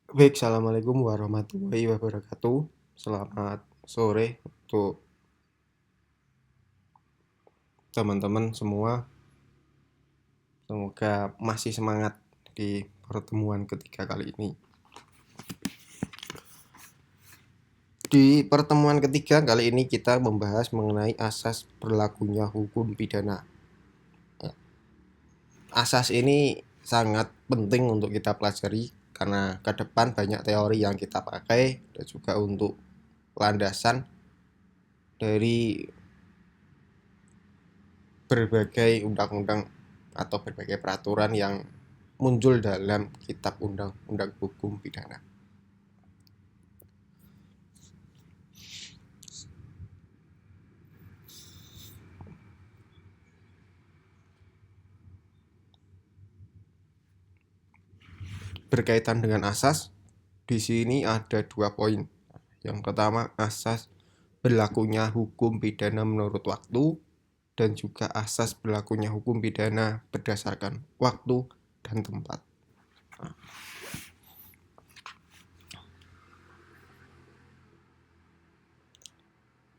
Baik, assalamualaikum warahmatullahi wabarakatuh. Selamat sore untuk teman-teman semua. Semoga masih semangat di pertemuan ketiga kali ini. Di pertemuan ketiga kali ini kita membahas mengenai asas berlakunya hukum pidana. Asas ini sangat penting untuk kita pelajari karena ke depan banyak teori yang kita pakai dan juga untuk landasan dari berbagai undang-undang atau berbagai peraturan yang muncul dalam kitab undang-undang hukum pidana. Berkaitan dengan asas, di sini ada 2 poin. Yang pertama, asas berlakunya hukum pidana menurut waktu, dan juga asas berlakunya hukum pidana berdasarkan waktu dan tempat.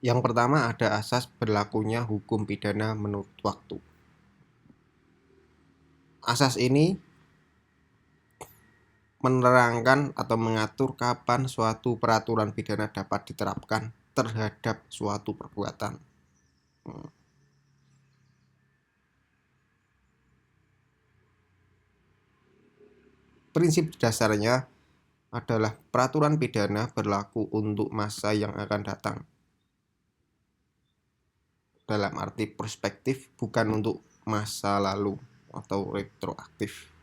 Yang pertama ada asas berlakunya hukum pidana menurut waktu. Asas ini menerangkan atau mengatur kapan suatu peraturan pidana dapat diterapkan terhadap suatu perbuatan. Prinsip dasarnya adalah peraturan pidana berlaku untuk masa yang akan datang. Dalam arti prospektif, bukan untuk masa lalu atau retroaktif.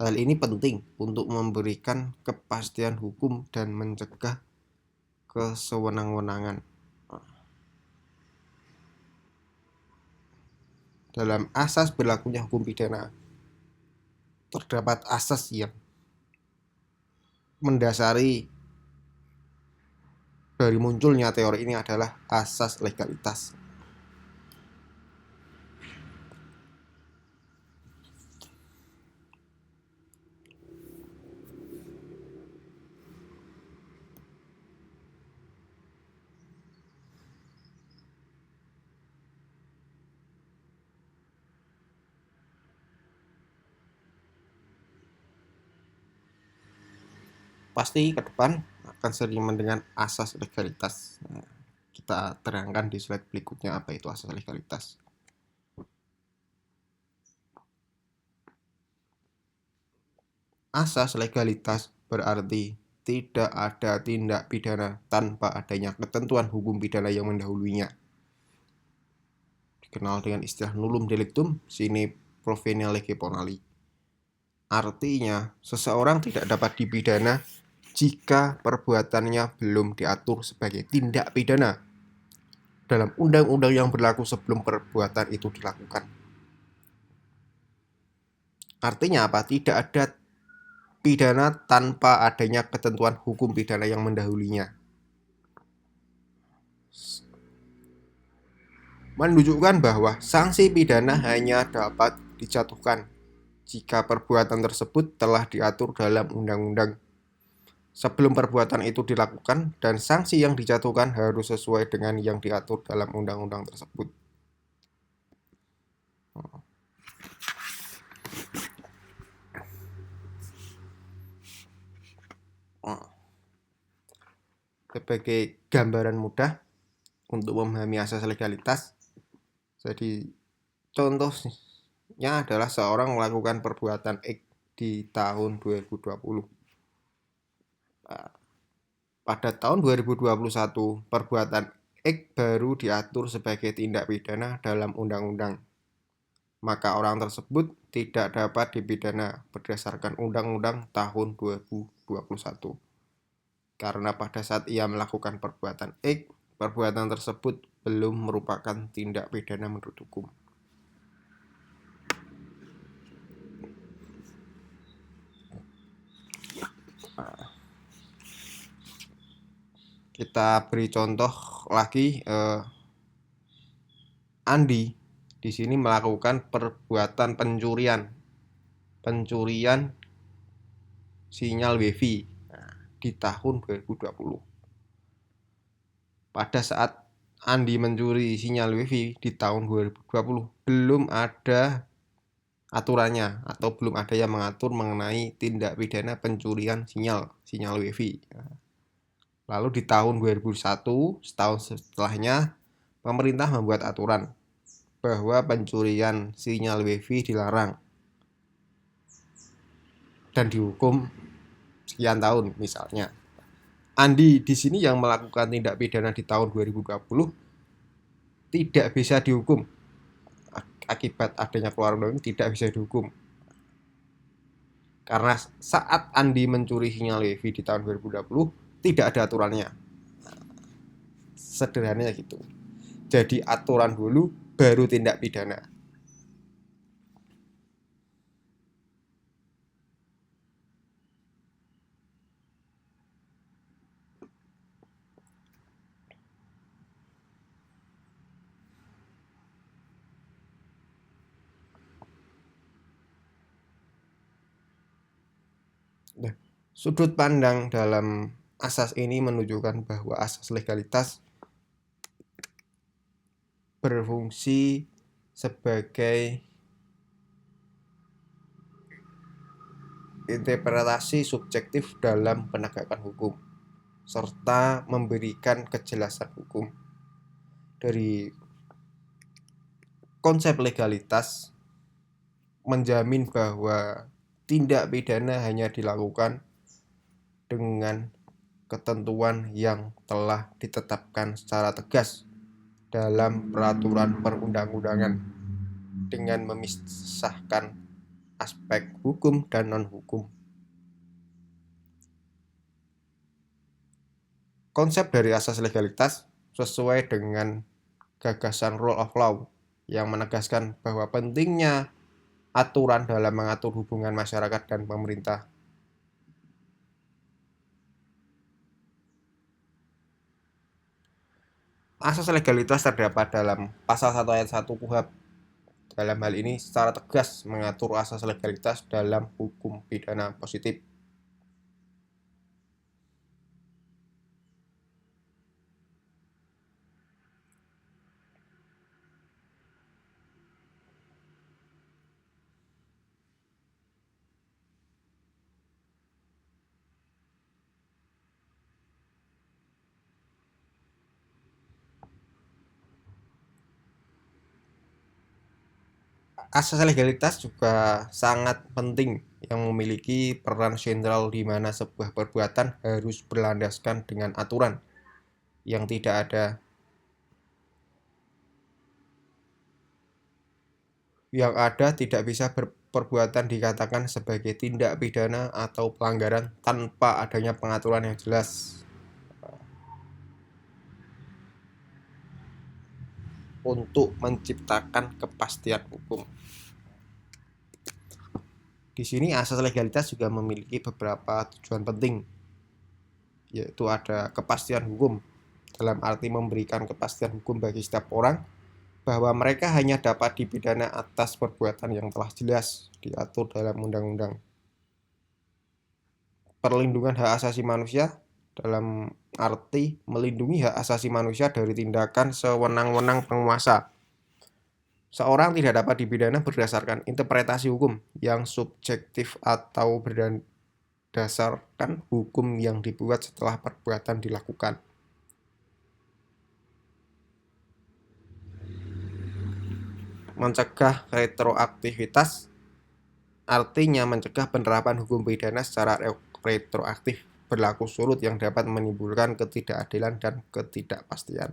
Hal ini penting untuk memberikan kepastian hukum dan mencegah kesewenang-wenangan. Dalam asas berlakunya hukum pidana, terdapat asas yang mendasari dari munculnya teori ini adalah asas legalitas. Pasti ke depan akan sering mendengar asas legalitas. Kita terangkan di slide berikutnya apa itu asas legalitas. Asas legalitas berarti tidak ada tindak pidana tanpa adanya ketentuan hukum pidana yang mendahulunya. Dikenal dengan istilah nullum delictum sine provenia lege bonali. Artinya, seseorang tidak dapat dipidana jika perbuatannya belum diatur sebagai tindak pidana dalam undang-undang yang berlaku sebelum perbuatan itu dilakukan. Artinya apa? Tidak ada pidana tanpa adanya ketentuan hukum pidana yang mendahulunya. Menunjukkan bahwa sanksi pidana hanya dapat dijatuhkan jika perbuatan tersebut telah diatur dalam undang-undang sebelum perbuatan itu dilakukan, dan sanksi yang dijatuhkan harus sesuai dengan yang diatur dalam undang-undang tersebut. Sebagai gambaran mudah untuk memahami asas legalitas, jadi contohnya adalah seorang melakukan perbuatan X di tahun 2020. Pada tahun 2021, perbuatan X baru diatur sebagai tindak pidana dalam undang-undang. Maka orang tersebut tidak dapat dipidana berdasarkan undang-undang tahun 2021. Karena pada saat ia melakukan perbuatan X, perbuatan tersebut belum merupakan tindak pidana menurut hukum. Kita beri contoh lagi, Andi di sini melakukan perbuatan pencurian sinyal WiFi di tahun 2020. Pada saat Andi mencuri sinyal WiFi di tahun 2020, belum ada aturannya atau belum ada yang mengatur mengenai tindak pidana pencurian sinyal WiFi. Lalu di tahun 2001, setahun setelahnya, pemerintah membuat aturan bahwa pencurian sinyal WiFi dilarang dan dihukum sekian tahun. Misalnya Andi di sini yang melakukan tindak pidana di tahun 2020 tidak bisa dihukum akibat adanya keluaran undang ini, tidak bisa dihukum karena saat Andi mencuri sinyal WiFi di tahun 2020 tidak ada aturannya. Sederhananya gitu. Jadi aturan dulu baru tindak pidana. Nah, sudut pandang dalam asas ini menunjukkan bahwa asas legalitas berfungsi sebagai interpretasi subjektif dalam penegakan hukum serta memberikan kejelasan hukum. Dari konsep legalitas menjamin bahwa tindak pidana hanya dilakukan dengan ketentuan yang telah ditetapkan secara tegas dalam peraturan perundang-undangan dengan memisahkan aspek hukum dan non-hukum. Konsep dari asas legalitas sesuai dengan gagasan rule of law yang menegaskan bahwa pentingnya aturan dalam mengatur hubungan masyarakat dan pemerintah. Asas legalitas terdapat dalam pasal 1 ayat 1 KUHP. Dalam hal ini secara tegas mengatur asas legalitas dalam hukum pidana positif. Asas legalitas juga sangat penting yang memiliki peran sentral di mana sebuah perbuatan harus berlandaskan dengan aturan yang tidak ada tidak bisa perbuatan dikatakan sebagai tindak pidana atau pelanggaran tanpa adanya pengaturan yang jelas. Untuk menciptakan kepastian hukum. Di sini asas legalitas juga memiliki beberapa tujuan penting, yaitu ada kepastian hukum dalam arti memberikan kepastian hukum bagi setiap orang bahwa mereka hanya dapat dipidana atas perbuatan yang telah jelas diatur dalam undang-undang. Perlindungan hak asasi manusia dalam arti melindungi hak asasi manusia dari tindakan sewenang-wenang penguasa. Seorang tidak dapat dipidana berdasarkan interpretasi hukum yang subjektif atau berdasarkan hukum yang dibuat setelah perbuatan dilakukan. Mencegah retroaktivitas artinya mencegah penerapan hukum pidana secara retroaktif berlaku surut yang dapat menimbulkan ketidakadilan dan ketidakpastian.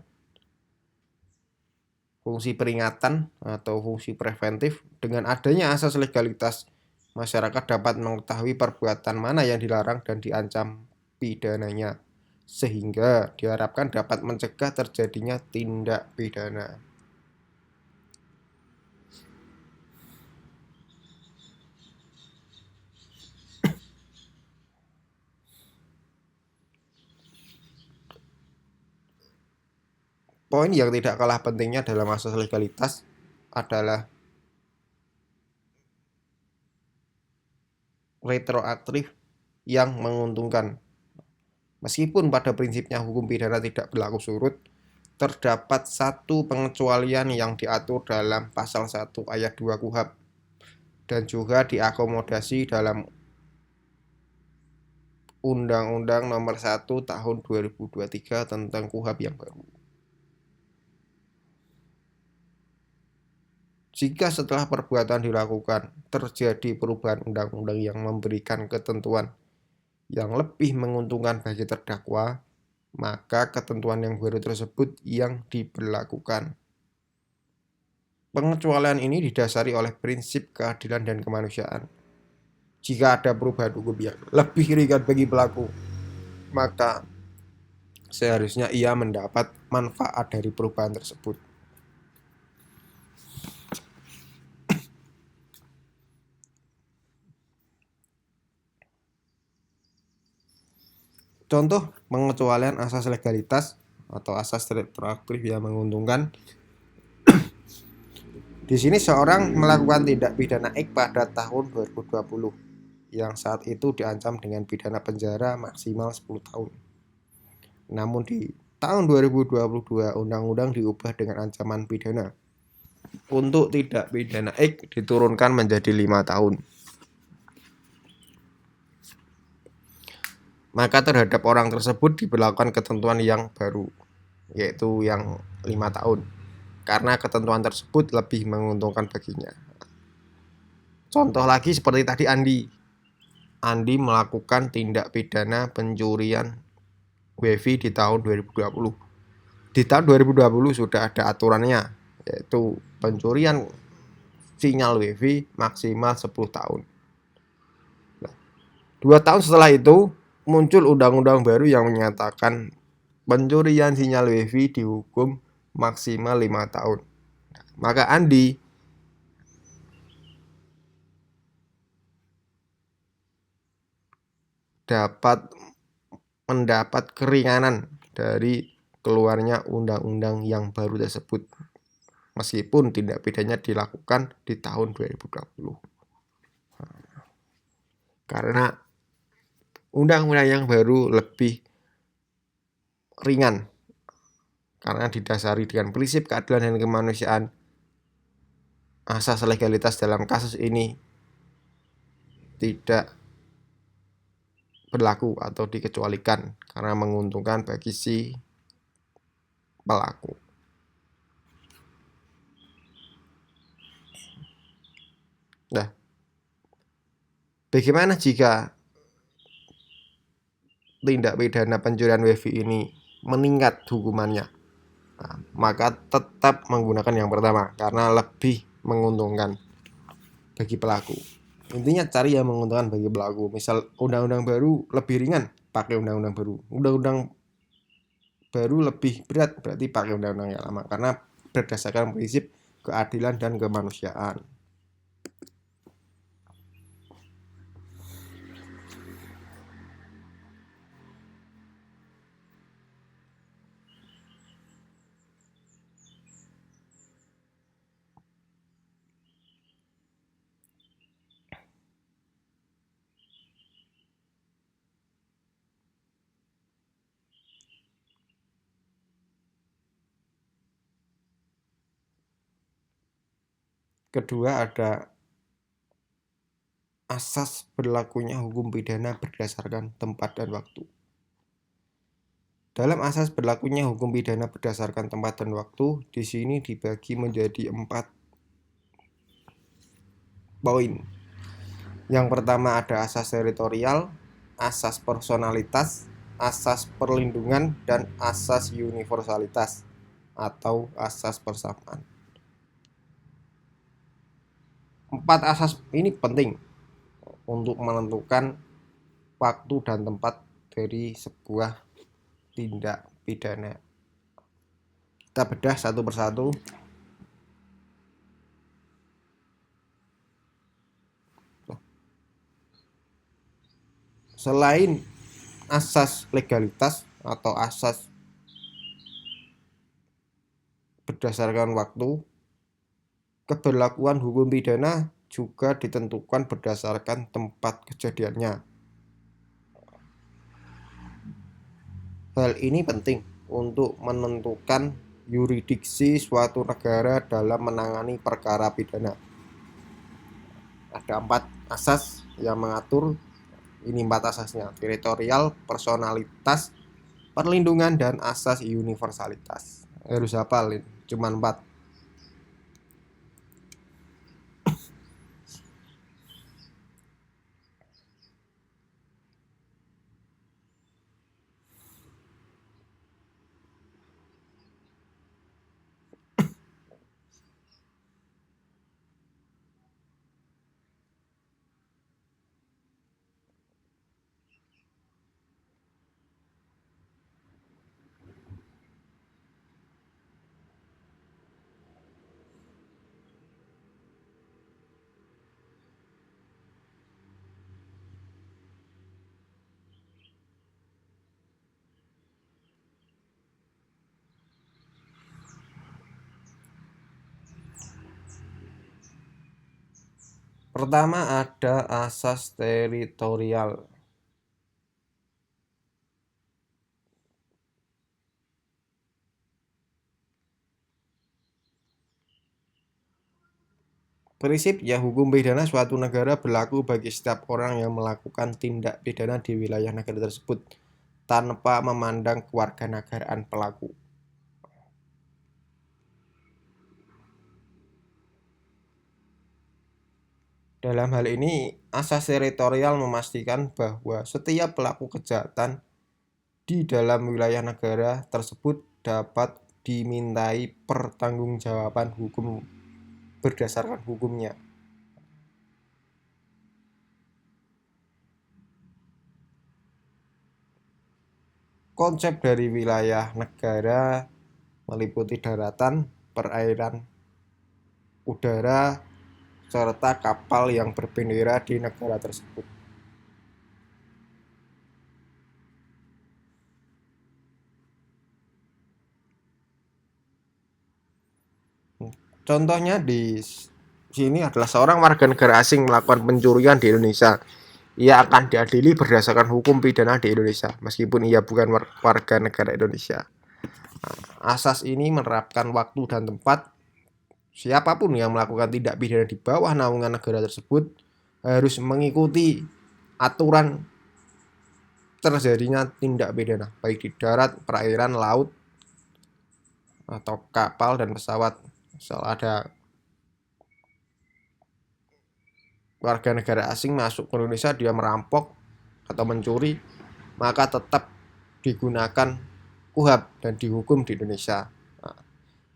Fungsi peringatan atau fungsi preventif, dengan adanya asas legalitas, masyarakat dapat mengetahui perbuatan mana yang dilarang dan diancam pidananya, sehingga diharapkan dapat mencegah terjadinya tindak pidana. Poin yang tidak kalah pentingnya dalam asas legalitas adalah retroaktif yang menguntungkan. Meskipun pada prinsipnya hukum pidana tidak berlaku surut, terdapat satu pengecualian yang diatur dalam pasal 1 ayat 2 KUHP dan juga diakomodasi dalam Undang-Undang Nomor 1 Tahun 2023 tentang KUHP yang baru. Jika setelah perbuatan dilakukan terjadi perubahan undang-undang yang memberikan ketentuan yang lebih menguntungkan bagi terdakwa, maka ketentuan yang baru tersebut yang diberlakukan. Pengecualian ini didasari oleh prinsip keadilan dan kemanusiaan. Jika ada perubahan hukum yang lebih ringan bagi pelaku, maka seharusnya ia mendapat manfaat dari perubahan tersebut. Contoh pengecualian asas legalitas atau asas retroaktif yang menguntungkan. Di sini seorang melakukan tindak pidana X pada tahun 2020 yang saat itu diancam dengan pidana penjara maksimal 10 tahun. Namun di tahun 2022 undang-undang diubah dengan ancaman pidana. Untuk tindak pidana X diturunkan menjadi 5 tahun. Maka terhadap orang tersebut diberlakukan ketentuan yang baru, yaitu yang 5 tahun. Karena ketentuan tersebut lebih menguntungkan baginya. Contoh lagi seperti tadi Andi melakukan tindak pidana pencurian WiFi di tahun 2020. Di tahun 2020 sudah ada aturannya, yaitu pencurian sinyal WiFi maksimal 10 tahun. 2 tahun setelah itu muncul undang-undang baru yang menyatakan pencurian sinyal WiFi dihukum maksimal 5 tahun. Maka Andi dapat mendapat keringanan dari keluarnya undang-undang yang baru tersebut, meskipun tindak pidananya dilakukan di tahun 2020. Karena undang-undang yang baru lebih ringan, karena didasari dengan prinsip keadilan dan kemanusiaan. Asas legalitas dalam kasus ini tidak berlaku atau dikecualikan karena menguntungkan bagi si pelaku. Nah, bagaimana jika tindak pidana pencurian WiFi ini meningkat hukumannya? Nah, maka tetap menggunakan yang pertama karena lebih menguntungkan bagi pelaku. Intinya cari yang menguntungkan bagi pelaku. Misal undang-undang baru lebih ringan, pakai undang-undang baru. Undang-undang baru lebih berat, berarti pakai undang-undang yang lama. Karena berdasarkan prinsip keadilan dan kemanusiaan. Kedua ada asas berlakunya hukum pidana berdasarkan tempat dan waktu. Dalam asas berlakunya hukum pidana berdasarkan tempat dan waktu, di sini dibagi menjadi 4 poin. Yang pertama ada asas teritorial, asas personalitas, asas perlindungan, dan asas universalitas atau asas persamaan. 4 asas ini penting untuk menentukan waktu dan tempat dari sebuah tindak pidana. Kita bedah satu persatu. Selain asas legalitas atau asas berdasarkan waktu, keberlakuan hukum pidana juga ditentukan berdasarkan tempat kejadiannya. Hal ini penting untuk menentukan yurisdiksi suatu negara dalam menangani perkara pidana. Ada 4 asas yang mengatur, ini 4 asasnya: teritorial, personalitas, perlindungan, dan asas universalitas. Harus hafal, cuma 4. Pertama, ada asas teritorial. Prinsipnya, hukum pidana suatu negara berlaku bagi setiap orang yang melakukan tindak pidana di wilayah negara tersebut tanpa memandang kewarganegaraan pelaku. Dalam hal ini, asas teritorial memastikan bahwa setiap pelaku kejahatan di dalam wilayah negara tersebut dapat dimintai pertanggungjawaban hukum berdasarkan hukumnya. Konsep dari wilayah negara meliputi daratan, perairan, udara, serta kapal yang berbendera di negara tersebut. Contohnya di sini adalah seorang warga negara asing melakukan pencurian di Indonesia. Ia akan diadili berdasarkan hukum pidana di Indonesia, meskipun ia bukan warga negara Indonesia. Asas ini menerapkan waktu dan tempat. Siapapun yang melakukan tindak pidana di bawah naungan negara tersebut harus mengikuti aturan terjadinya tindak pidana, baik di darat, perairan, laut, atau kapal dan pesawat. Misal ada warga negara asing masuk ke Indonesia, dia merampok atau mencuri, maka tetap digunakan KUHP dan dihukum di Indonesia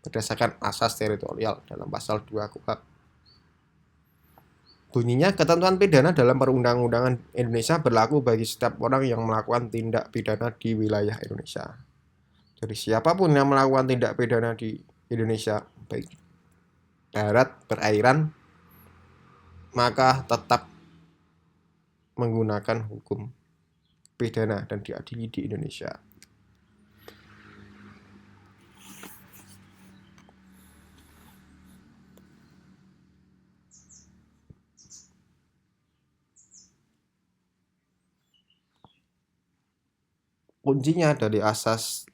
berdasarkan asas teritorial dalam pasal 2 KUHP. Bunyinya, ketentuan pidana dalam perundang-undangan Indonesia berlaku bagi setiap orang yang melakukan tindak pidana di wilayah Indonesia. Jadi siapapun yang melakukan tindak pidana di Indonesia, baik darat, perairan, maka tetap menggunakan hukum pidana dan diadili di Indonesia. Kuncinya dari asas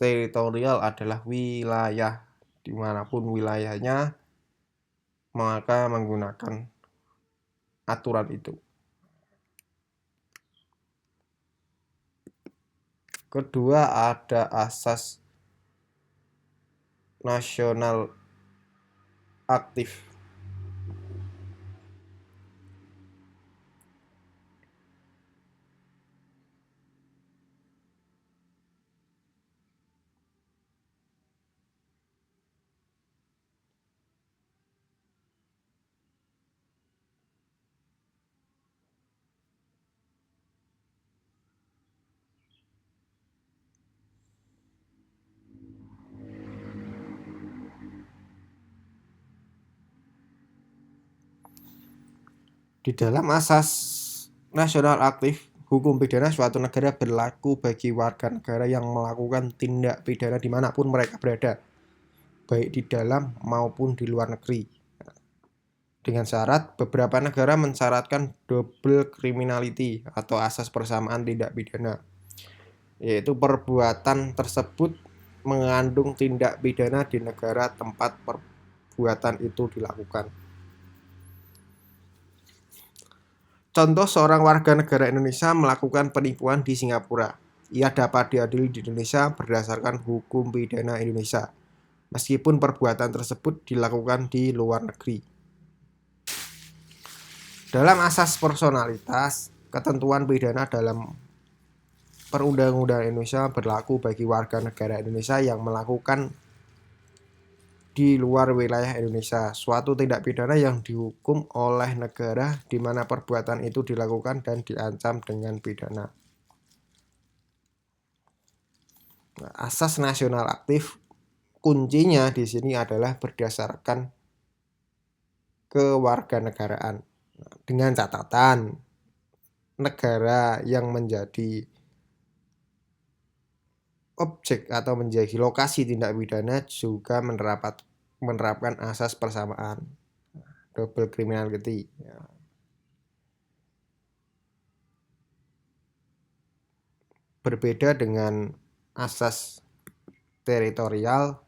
teritorial adalah wilayah. Dimanapun wilayahnya, maka menggunakan aturan itu. Kedua, ada asas nasional aktif. Di dalam asas nasional aktif, hukum pidana suatu negara berlaku bagi warga negara yang melakukan tindak pidana dimanapun mereka berada, baik di dalam maupun di luar negeri. Dengan syarat, beberapa negara mensyaratkan double criminality atau asas persamaan tindak pidana. yaitu perbuatan tersebut mengandung tindak pidana di negara tempat perbuatan itu dilakukan. Contoh, seorang warga negara Indonesia melakukan penipuan di Singapura. Ia dapat diadili di Indonesia berdasarkan hukum pidana Indonesia, meskipun perbuatan tersebut dilakukan di luar negeri. Dalam asas personalitas, ketentuan pidana dalam Perundang-undangan Indonesia berlaku bagi warga negara Indonesia yang melakukan di luar wilayah Indonesia suatu tindak pidana yang dihukum oleh negara di mana perbuatan itu dilakukan dan diancam dengan pidana. Nah, asas nasional aktif kuncinya di sini adalah berdasarkan kewarganegaraan. Nah, dengan catatan negara yang menjadi objek atau menjadi lokasi tindak pidana juga menerapkan asas persamaan, double criminality. Berbeda dengan asas teritorial,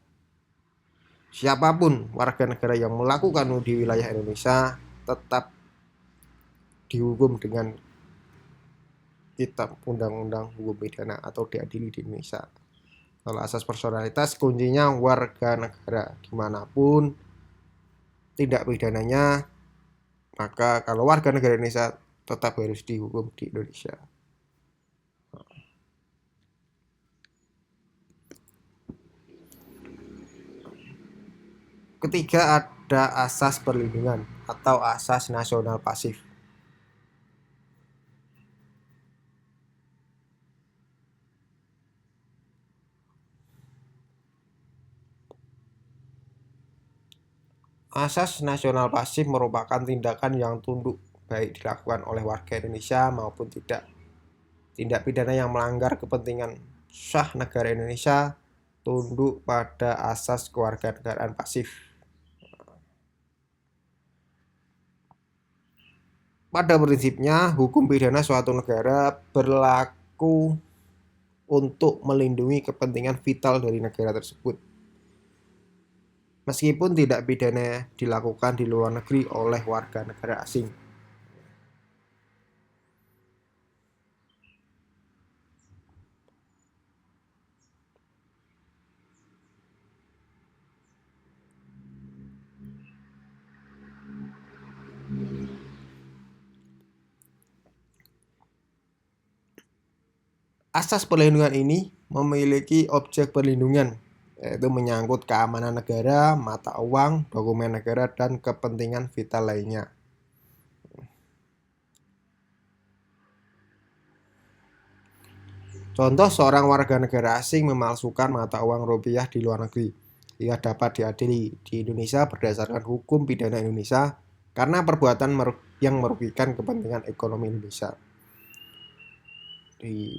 siapapun warga negara yang melakukan di wilayah Indonesia tetap dihukum dengan kitab undang-undang hukum pidana atau diadili di Indonesia. Kalau asas personalitas kuncinya warga negara dimanapun tindak pidananya, maka kalau warga negara Indonesia tetap harus dihukum di Indonesia. Ketiga, ada asas perlindungan atau asas nasional pasif. Asas nasional pasif merupakan tindakan yang tunduk baik dilakukan oleh warga Indonesia maupun tidak. Tindak pidana yang melanggar kepentingan sah negara Indonesia tunduk pada asas kewarganegaraan pasif. Pada prinsipnya, hukum pidana suatu negara berlaku untuk melindungi kepentingan vital dari negara tersebut, meskipun tindak pidana dilakukan di luar negeri oleh warga negara asing. Asas perlindungan ini memiliki objek perlindungan, yaitu menyangkut keamanan negara, mata uang, dokumen negara, dan kepentingan vital lainnya. Contoh, seorang warga negara asing memalsukan mata uang rupiah di luar negeri. Ia dapat diadili di Indonesia berdasarkan hukum pidana Indonesia karena perbuatan yang merugikan kepentingan ekonomi Indonesia. Di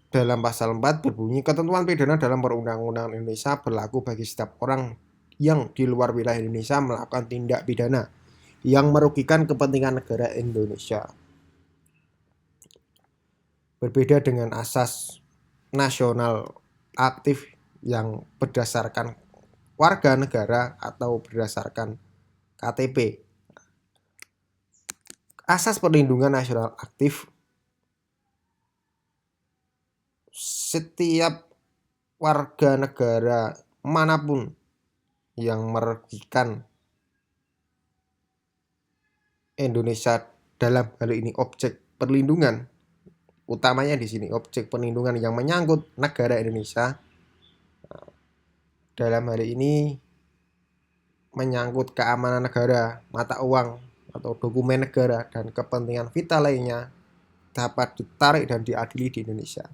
dalam pasal 4 berbunyi, ketentuan pidana dalam Perundang-undangan Indonesia berlaku bagi setiap orang yang di luar wilayah Indonesia melakukan tindak pidana yang merugikan kepentingan negara Indonesia. Berbeda dengan asas nasional aktif yang berdasarkan warga negara atau berdasarkan KTP. Asas perlindungan nasional aktif, setiap warga negara manapun yang merugikan Indonesia, dalam hal ini objek perlindungan, utamanya di sini objek perlindungan yang menyangkut negara Indonesia, dalam hal ini menyangkut keamanan negara, mata uang atau dokumen negara, dan kepentingan vital lainnya, dapat ditarik dan diadili di Indonesia.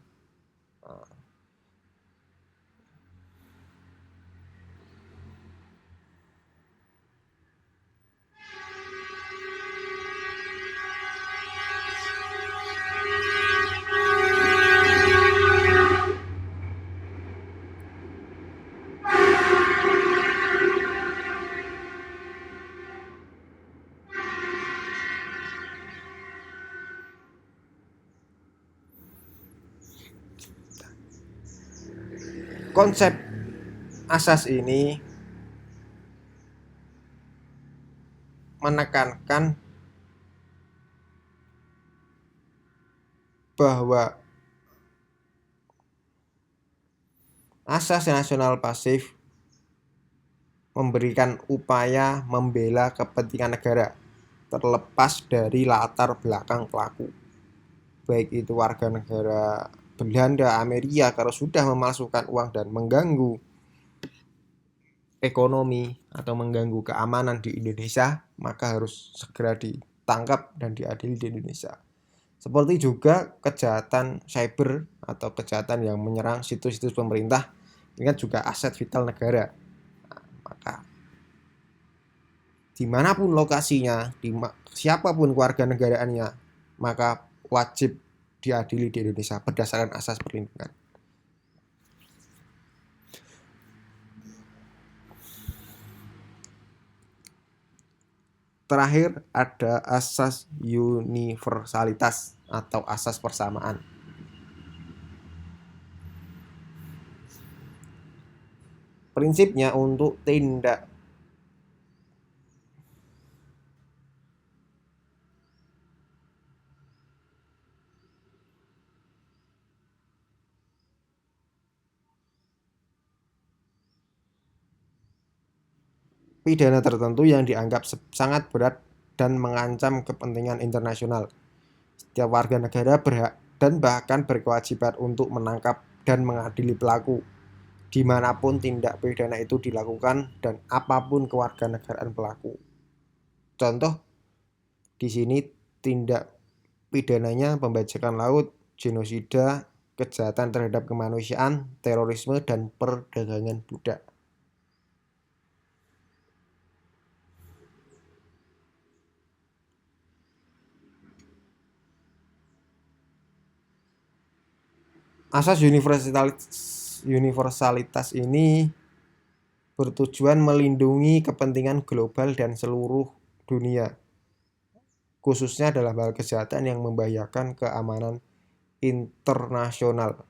Konsep asas ini menekankan bahwa asas nasional pasif memberikan upaya membela kepentingan negara terlepas dari latar belakang pelaku, baik itu warga negara Belanda, Amerika, kalau sudah memalsukan uang dan mengganggu ekonomi atau mengganggu keamanan di Indonesia, maka harus segera ditangkap dan diadili di Indonesia. Seperti juga kejahatan cyber atau kejahatan yang menyerang situs-situs pemerintah, ini kan juga aset vital negara. Nah, maka dimanapun lokasinya, siapapun keluarga negaraannya, maka wajib diadili di Indonesia berdasarkan asas perlindungan. Terakhir ada asas universalitas atau asas persamaan. Prinsipnya untuk tindak pidana tertentu yang dianggap sangat berat dan mengancam kepentingan internasional. Setiap warga negara berhak dan bahkan berkewajiban untuk menangkap dan mengadili pelaku dimanapun tindak pidana itu dilakukan dan apapun kewarganegaraan pelaku. Contoh di sini tindak pidananya pembajakan laut, genosida, kejahatan terhadap kemanusiaan, terorisme, dan perdagangan budak. Asas universalitas ini bertujuan melindungi kepentingan global dan seluruh dunia, khususnya dalam hal kejahatan yang membahayakan keamanan internasional.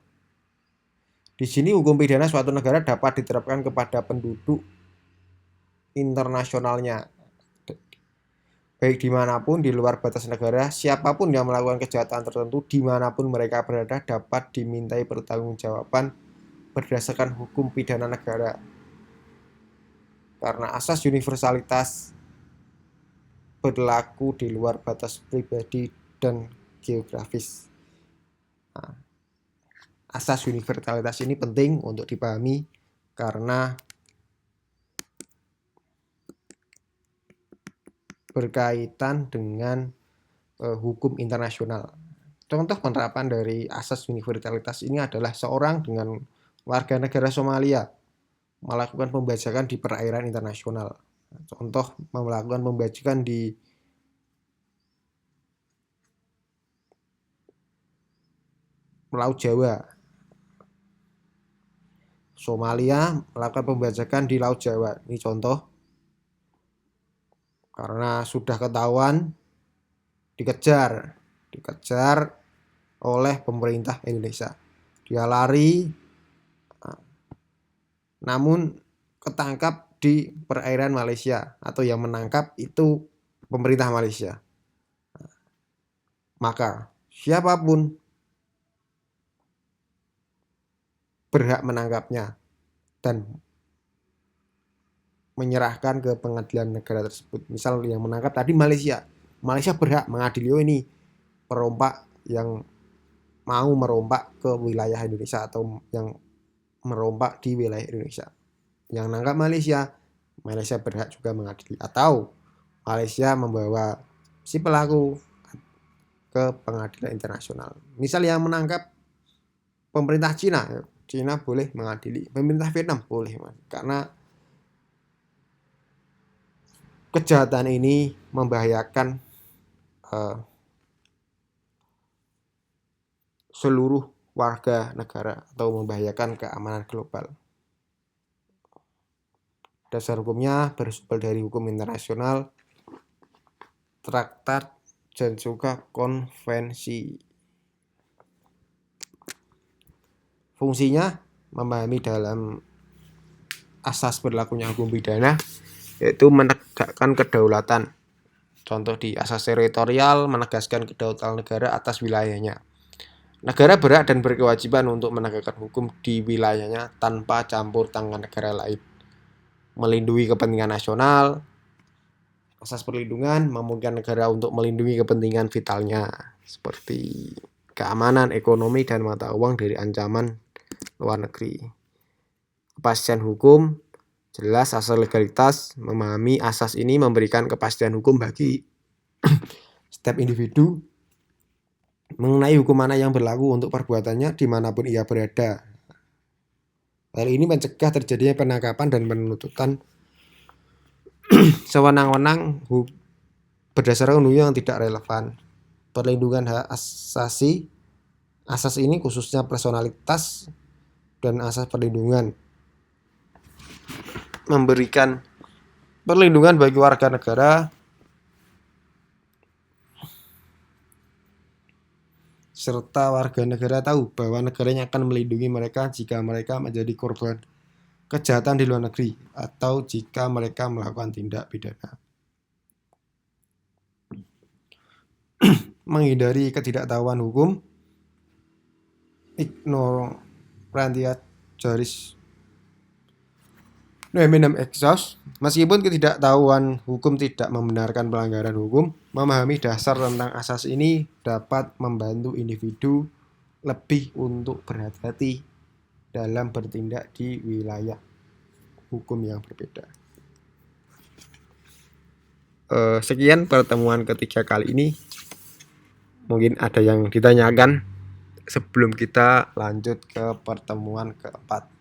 Di sini hukum pidana suatu negara dapat diterapkan kepada penduduk internasionalnya, baik dimanapun di luar batas negara. Siapapun yang melakukan kejahatan tertentu dimanapun mereka berada dapat dimintai pertanggungjawaban berdasarkan hukum pidana negara. Karena asas universalitas berlaku di luar batas pribadi dan geografis. Nah, asas universalitas ini penting untuk dipahami karena berkaitan dengan hukum internasional. Contoh penerapan dari asas universalitas ini adalah seorang dengan warga negara Somalia melakukan pembajakan di perairan internasional. Contoh melakukan pembajakan di Laut Jawa. Somalia melakukan pembajakan di Laut Jawa. Ini contoh. Karena sudah ketahuan dikejar oleh pemerintah Indonesia. Dia lari, namun ketangkap di perairan Malaysia, atau yang menangkap itu pemerintah Malaysia. Maka siapapun berhak menangkapnya dan menyerahkan ke pengadilan negara tersebut. Misal yang menangkap tadi Malaysia berhak mengadili ini perompak yang mau merompak ke wilayah Indonesia atau yang merompak di wilayah Indonesia. Yang nangkap Malaysia berhak juga mengadili, atau Malaysia membawa si pelaku ke pengadilan internasional. Misal yang menangkap pemerintah Cina boleh mengadili, pemerintah Vietnam boleh, karena kejahatan ini membahayakan seluruh warga negara atau membahayakan keamanan global. Dasar hukumnya bersumber dari hukum internasional, traktat, dan juga konvensi. Fungsinya memahami dalam asas berlakunya hukum pidana, yaitu menegakkan kedaulatan. Contoh di asas teritorial menegaskan kedaulatan negara atas wilayahnya. Negara berhak dan berkewajiban untuk menegakkan hukum di wilayahnya tanpa campur tangan negara lain. Melindungi kepentingan nasional. Asas perlindungan memungkinkan negara untuk melindungi kepentingan vitalnya, seperti keamanan ekonomi dan mata uang dari ancaman luar negeri. Kepastian hukum, jelas asas legalitas. Memahami asas ini memberikan kepastian hukum bagi setiap individu mengenai hukum mana yang berlaku untuk perbuatannya dimanapun ia berada. Hal ini mencegah terjadinya penangkapan dan penuntutan sewenang-wenang berdasarkan undang yang tidak relevan. Perlindungan hak asasi, asas ini khususnya personalitas dan asas perlindungan memberikan perlindungan bagi warga negara serta warga negara tahu bahwa negaranya akan melindungi mereka jika mereka menjadi korban kejahatan di luar negeri atau jika mereka melakukan tindak pidana. Menghindari ketidaktahuan hukum, ignorantia juris nominem exhaust. Meskipun ketidaktahuan hukum tidak membenarkan pelanggaran hukum, memahami dasar tentang asas ini dapat membantu individu lebih untuk berhati-hati dalam bertindak di wilayah hukum yang berbeda. Sekian pertemuan ketiga kali ini. Mungkin ada yang ditanyakan sebelum kita lanjut ke pertemuan keempat.